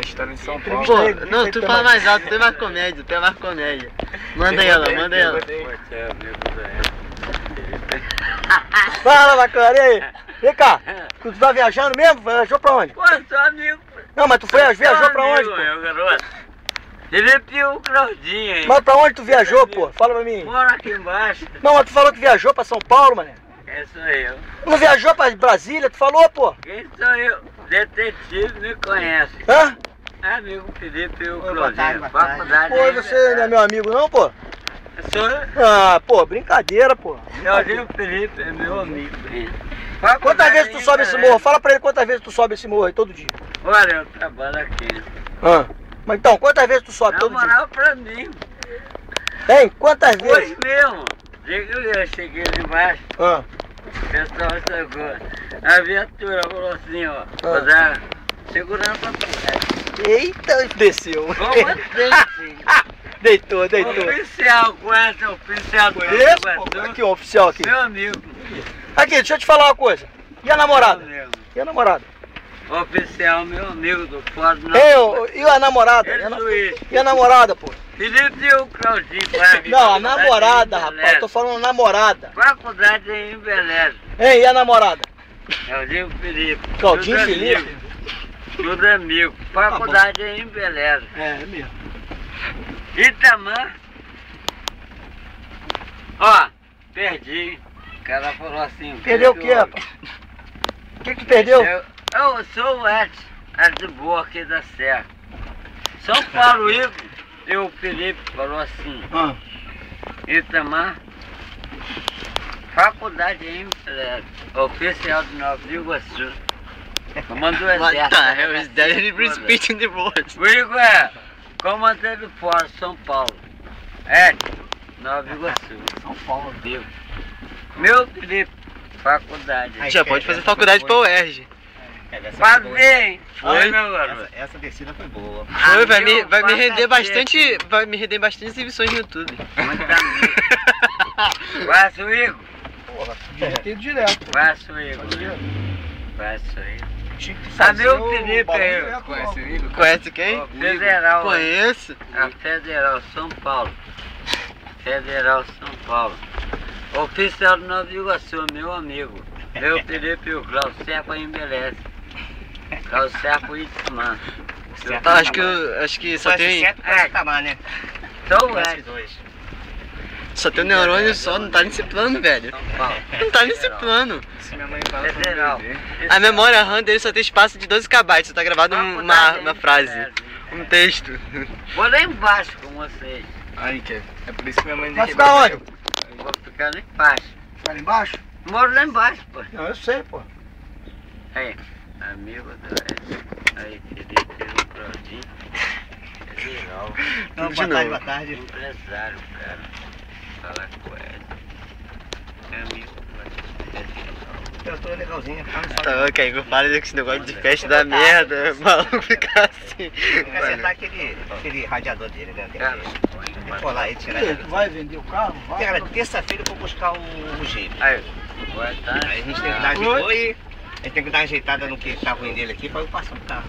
história de São Paulo. Pô, não, tu fala mais alto, tem mais comédia, tem mais comédia. Manda ela, manda ela. Fala, bacana, e aí? Vem cá, tu tá viajando mesmo? Viajou pra onde? Pô, sou amigo. Não, mas tu viajou pra onde, pô? Meu garoto. Felipe o Claudinho aí. Mas pra onde tu viajou, pô? Fala pra mim. Mora aqui embaixo. Não, mas tu falou que viajou pra São Paulo, mané. Sou eu. Não viajou pra Brasília, tu falou, pô? Quem sou eu? Detetive me conhece. Hã? Amigo Felipe o Boa Claudinho. tarde, boa tarde. Faculdade. Pô, você não é meu amigo não, pô? Sou Ah, pô, brincadeira, pô. Claudinho Felipe é meu amigo. Quantas vezes tu sobe esse morro? Fala pra ele quantas vezes tu sobe esse morro aí todo dia. Olha, eu trabalho aqui. Ah. Mas então, quantas vezes tu sobe Na todo dia? moral pra mim. Hein? Quantas vezes? Hoje mesmo. Eu cheguei lá embaixo. Ah. O pessoal chegou. A viatura falou assim, ó. Vou dar segurança pra Eita, desceu. como assim? Deitou. Oficial, conhece o oficial do Esse, pô, aqui, ó, oficial aqui. Meu amigo. Aqui, deixa eu te falar uma coisa. E a namorada? Meu amigo. E a namorada? Oficial, meu amigo do Fórum. E a namorada? E a namorada, pô? Felipe e o Claudinho. pai, Não, a faculdade namorada, em rapaz. Beleza. Tô falando namorada. Faculdade em Beleza. Hein, e a namorada? Claudinho Felipe. Claudinho Tudo Felipe? amigo. Tudo amigo. Faculdade em Beleza. É mesmo. Itamar. Ó, perdi. O cara falou assim. Perdeu o que, rapaz? O que perdeu? Eu sou o Edson de Boa aqui da Serra. São Paulo, Igor. E o Felipe falou assim. Ah. Itamar. Faculdade em Beleza. Oficial de Nova Iguaçu. Comando do What Exército. the hell is that? He been speaking the words. O Igor é comandante do Fórum, São Paulo. Nova Iguaçu. São Paulo. Viu? Meu Felipe, faculdade. Já pode fazer faculdade pra UERJ. Pra ver, hein? Foi? Foi, meu garoto. Essa descida foi boa. Foi, vai me Amigo, render pra bastante. cacete. Vai me render bastante exibições no YouTube. Muito amigo. Vai, seu Igor. Direto. Vai, seu Igor. Vai, seu Igor. Tinha que Tá fazer meu o Felipe bagulho aí. direto Conhece logo. o Igor? Conhece quem? Federal. Conheço. A Federal São Paulo. Federal São Paulo. Oficial do Nova Iguaçu, meu amigo. Meu Felipe e o Cláudio Serpa embeleze. Cláudio Serpa e Itamar. Acho que só tem. Itamar, né? Sou o Conhece Edson. dois. Só tem um neurônio só, não tá nesse plano, velho. São Paulo. Não tá nesse plano. Se minha mãe fala pra Federal. mim ver. A memória RAM dele só tem espaço de 12 KB, só tá gravado uma frase. Um texto. Vou lá embaixo com vocês. Aí, Kevin. É por isso que minha mãe Vai ficar onde? Vou ficar lá embaixo. Vai lá embaixo? Moro lá embaixo, pô. Não, eu sei, pô. Aí, amigo do Edson. Aí, Felipe e o Claudinho. Federal. Não, De boa tarde, novo. boa tarde. Empresário, cara. Falar com o Edson. É amigo do Edson. Eu tô legalzinho. Tá, ok, eu falo que esse negócio de festa da merda, o maluco fica assim. Tem que acertar aquele radiador dele, né? Tem Cara, que colar ele, tirar E aí, ele. tu vai vender o carro? Vai. Cara, terça-feira eu vou buscar o Jeep. aí, boa tarde. Aí a gente tem que dar ajeitada e a gente tem que dar uma ajeitada no que tá ruim dele aqui pra eu passar o carro.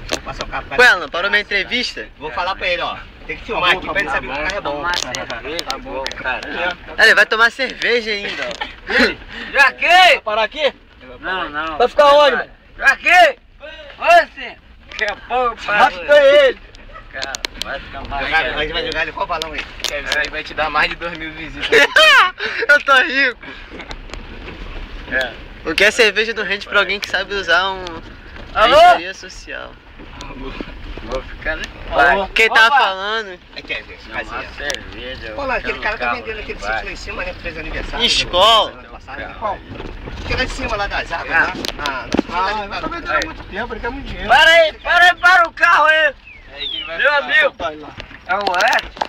Vou passar o carro pra Ué, Alan, parou minha entrevista? Vou falar pra ele, ó. Tem que filmar aqui pra ele saber que o carro é bom. Tomar cerveja, tá bom, cara. Ele vai tomar cerveja ainda, ó. Já que? Vai parar aqui? Não, não. Vai ficar onde, mano? Já que? Olha assim. Daqui a pouco, Rapta ele. Cara, vai ficar A mais. gente vai jogar ele qual balão aí? Aí vai te dar mais de 2.000 visitas. Eu tô rico. É. O que é cerveja não rende pra alguém que sabe usar Alô? engenharia social. Vou ficar Alô? Quem tava falando? Aí quer ver, Tomar fazia. cerveja. Olha lá, aquele cara tá carro, vendendo aquele vai. sítio lá em cima, né? Que fez aniversário. Escola. Ano passado. Qual? Aquele lá de cima, lá das águas, Ah. lá. Ah, vai tá vendendo há muito tempo, ele quer muito dinheiro. Para aí, para o carro aí. Aí quem vai Meu ficar? amigo. Tá aí lá. É o Edson.